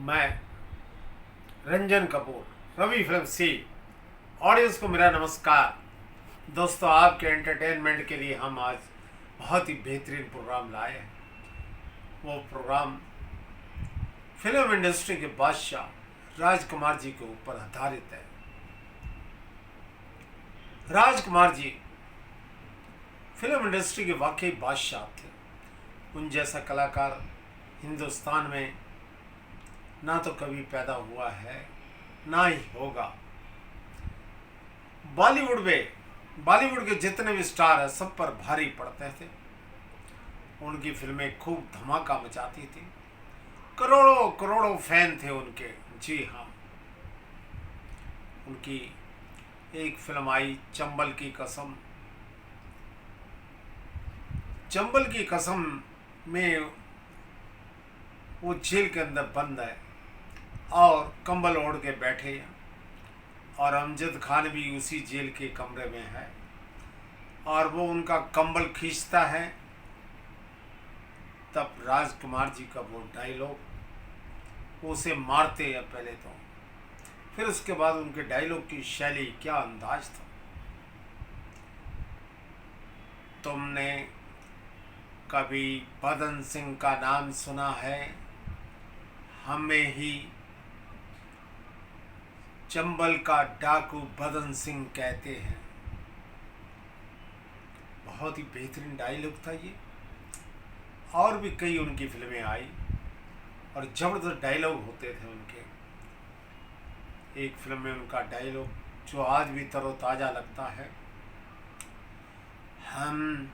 मैं रंजन कपूर रवि फिल्म सी ऑडियंस को मेरा नमस्कार। दोस्तों, आपके एंटरटेनमेंट के लिए हम आज बहुत ही बेहतरीन प्रोग्राम लाए हैं। वो प्रोग्राम फिल्म इंडस्ट्री के बादशाह राजकुमार जी के ऊपर आधारित है। राजकुमार जी फिल्म इंडस्ट्री के वाकई बादशाह थे। उन जैसा कलाकार हिंदुस्तान में ना तो कभी पैदा हुआ है ना ही होगा। बॉलीवुड के जितने भी स्टार हैं सब पर भारी पड़ते थे। उनकी फिल्में खूब धमाका मचाती थी। करोड़ों करोड़ों फैन थे उनके। जी हाँ, उनकी एक फिल्म आई चंबल की कसम। चंबल की कसम में वो जेल के अंदर बंद है और कंबल ओढ़ के बैठे हैं और अमजद खान भी उसी जेल के कमरे में है और वो उनका कंबल खींचता है। तब राजकुमार जी का वो डायलॉग, उसे मारते हैं पहले तो, फिर उसके बाद उनके डायलॉग की शैली, क्या अंदाज था। तुमने कभी बदन सिंह का नाम सुना है? हमें ही चंबल का डाकू बदन सिंह कहते हैं। बहुत ही बेहतरीन डायलॉग था ये। और भी कई उनकी फिल्में आई और ज़बरदस्त डायलॉग होते थे उनके। एक फिल्म में उनका डायलॉग जो आज भी तरोताज़ा लगता है, हम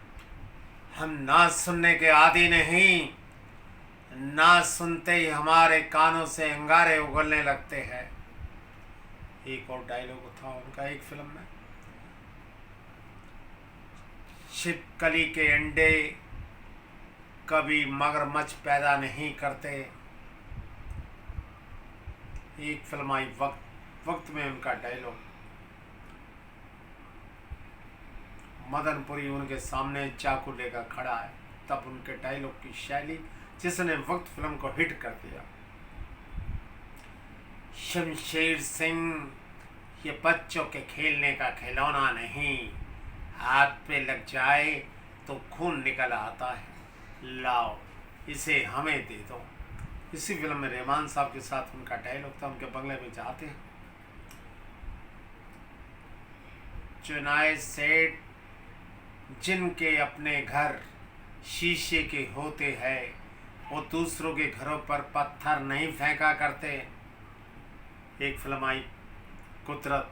ना सुनने के आदी नहीं, ना सुनते ही हमारे कानों से अंगारे उगलने लगते हैं। एक और डायलॉग था उनका एक फिल्म में, छिपकली के अंडे कभी मगरमच्छ पैदा नहीं करते। एक फिल्म आई वक्त में उनका डायलॉग, मदनपुरी उनके सामने चाकू लेकर खड़ा है, तब उनके डायलॉग की शैली जिसने वक्त फिल्म को हिट कर दिया। शमशेर सिंह, ये बच्चों के खेलने का खिलौना नहीं, हाथ पे लग जाए तो खून निकल आता है, लाओ इसे हमें दे दो। इसी फिल्म में रहमान साहब के साथ उनका डायलॉग था। उनके बंगले में जाते हैं, चुनाए सेठ जिनके अपने घर शीशे के होते हैं, वो दूसरों के घरों पर पत्थर नहीं फेंका करते। एक फिल्म आई कुदरत,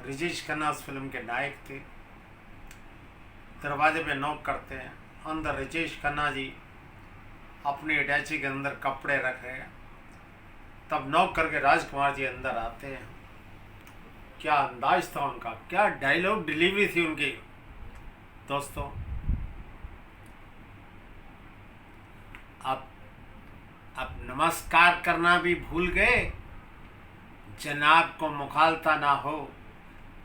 राजेश खन्ना उस फिल्म के नायक थे। दरवाजे पे नॉक करते हैं, अंदर राजेश खन्ना जी अपनी अटैची के अंदर कपड़े रख रहे हैं। तब नॉक करके राजकुमार जी अंदर आते हैं। क्या अंदाज था उनका, क्या डायलॉग डिलीवरी थी उनकी। दोस्तों, अब नमस्कार करना भी भूल गए। जनाब को मुखालता ना हो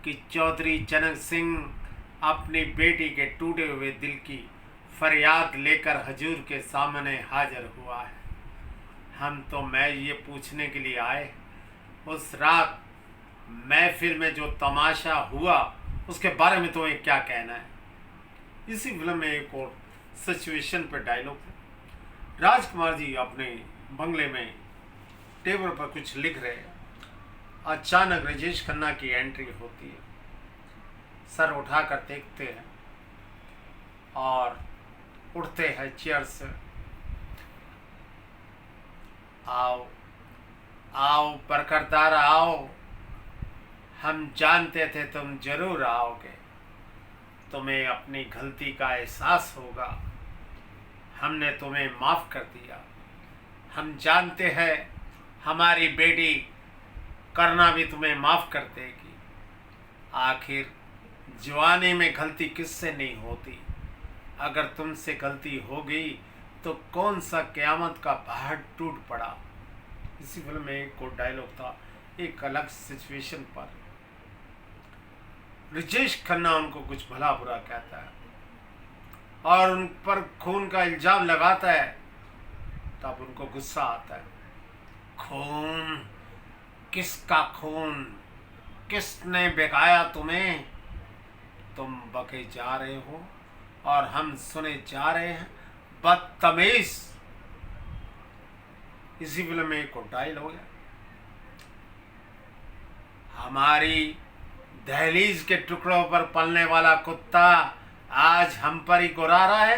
कि चौधरी जनक सिंह अपनी बेटी के टूटे हुए दिल की फरियाद लेकर हजूर के सामने हाजिर हुआ है। हम तो मैं ये पूछने के लिए आए, उस रात महफिल में जो तमाशा हुआ उसके बारे में तुम्हें क्या कहना है। इसी फिल्म में एक और सिचुएशन पर डायलॉग है। राजकुमार जी अपने बंगले में टेबल पर कुछ लिख रहे हैं। अचानक राजेश खन्ना की एंट्री होती है। सर उठाकर देखते हैं और उठते हैं चेयर से। आओ आओ बरकरदार आओ, हम जानते थे तुम जरूर आओगे। तुम्हें अपनी गलती का एहसास होगा। हमने तुम्हें माफ़ कर दिया। हम जानते हैं हमारी बेटी करना भी तुम्हें माफ़ कर देगी। आखिर जवानी में गलती किससे नहीं होती। अगर तुमसे गलती हो गई तो कौन सा क़यामत का पहाड़ टूट पड़ा। इसी फिल्म में एक और डायलॉग था एक अलग सिचुएशन पर। राजेश खन्ना उनको कुछ भला बुरा कहता है और उन पर खून का इल्ज़ाम लगाता है। तब उनको गुस्सा आता है। खून, किसका खून, किसने बकाया तुम्हें? तुम बके जा रहे हो और हम सुने जा रहे हैं बदतमीज। इसी फिल्म में एक डायलॉग है, हमारी दहलीज के टुकड़ों पर पलने वाला कुत्ता आज हम पर ही गुर्रा रहा है।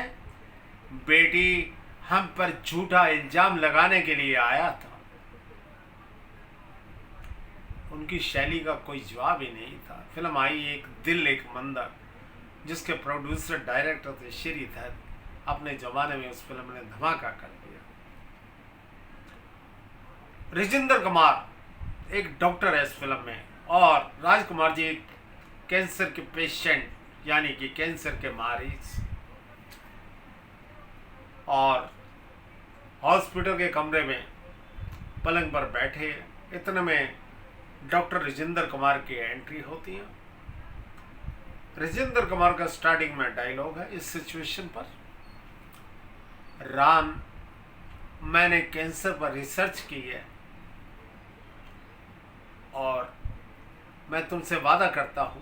बेटी हम पर झूठा इल्जाम लगाने के लिए आया था। उनकी शैली का कोई जवाब ही नहीं था। फिल्म आई एक दिल एक मंदिर, जिसके प्रोड्यूसर डायरेक्टर थे श्रीधर। अपने जमाने में उस फिल्म ने धमाका कर दिया। राजेंद्र कुमार एक डॉक्टर है इस फिल्म में, और राजकुमार जी एक कैंसर के पेशेंट, यानी कि कैंसर के मरीज, और हॉस्पिटल के कमरे में पलंग पर बैठे। इतने में डॉक्टर राजेंद्र कुमार की एंट्री होती है। राजेंद्र कुमार का स्टार्टिंग में डायलॉग है इस सिचुएशन पर, राम मैंने कैंसर पर रिसर्च की है और मैं तुमसे वादा करता हूं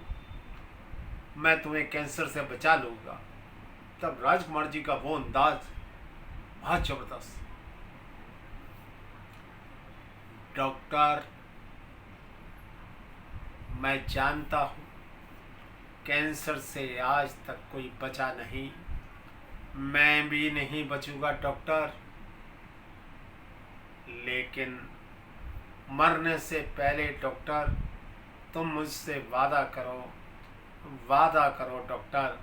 मैं तुम्हें कैंसर से बचा लूंगा। तब राजकुमार जी का वो अंदाज बहुत जबरदस्त। डॉक्टर मैं जानता हूं कैंसर से आज तक कोई बचा नहीं, मैं भी नहीं बचूंगा डॉक्टर, लेकिन मरने से पहले डॉक्टर तुम मुझसे वादा करो डॉक्टर,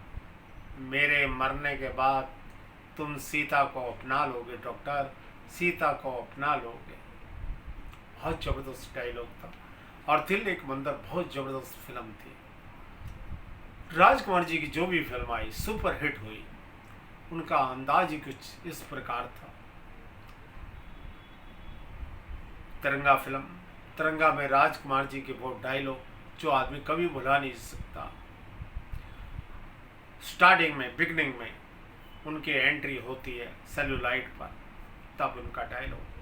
मेरे मरने के बाद तुम सीता को अपना लोगे डॉक्टर, सीता को अपना लोगे। बहुत ज़बरदस्त डायलॉग था और दिल एक मंदिर बहुत ज़बरदस्त फिल्म थी। राजकुमार जी की जो भी फिल्म आई सुपर हिट हुई। उनका अंदाज ही कुछ इस प्रकार था। तिरंगा फिल्म, तिरंगा में राजकुमार जी के वो डायलॉग जो आदमी कभी भुला नहीं सकता। स्टार्टिंग में, बिगनिंग में उनकी एंट्री होती है सेलुलाइट पर, तब उनका डायलॉग,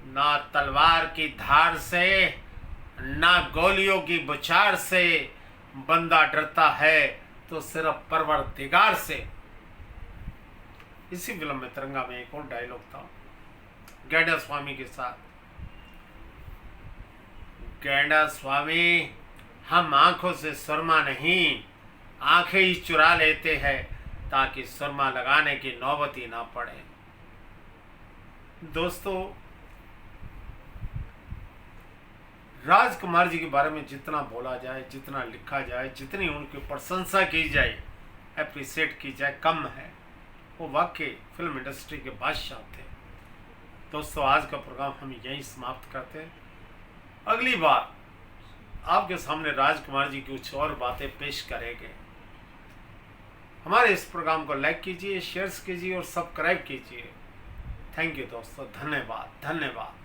ना तलवार की धार से ना गोलियों की बौछार से बंदा डरता है तो सिर्फ परवरदिगार से। इसी फिल्म में तिरंगा में एक और डायलॉग था गैंडा स्वामी के साथ, गैंडा स्वामी हम आंखों से सुरमा नहीं, आंखें ही चुरा लेते हैं ताकि सुरमा लगाने की नौबत ही ना पड़े। दोस्तों, राजकुमार जी के बारे में जितना बोला जाए, जितना लिखा जाए, जितनी उनकी प्रशंसा की जाए, एप्रिशिएट की जाए, कम है। वो वाकई फिल्म इंडस्ट्री के बादशाह थे। दोस्तों, आज का प्रोग्राम हम यहीं समाप्त करते हैं। अगली बार आपके सामने राजकुमार जी की कुछ और बातें पेश करेंगे। हमारे इस प्रोग्राम को लाइक कीजिए, शेयर कीजिए और सब्सक्राइब कीजिए। थैंक यू दोस्तों, धन्यवाद धन्यवाद।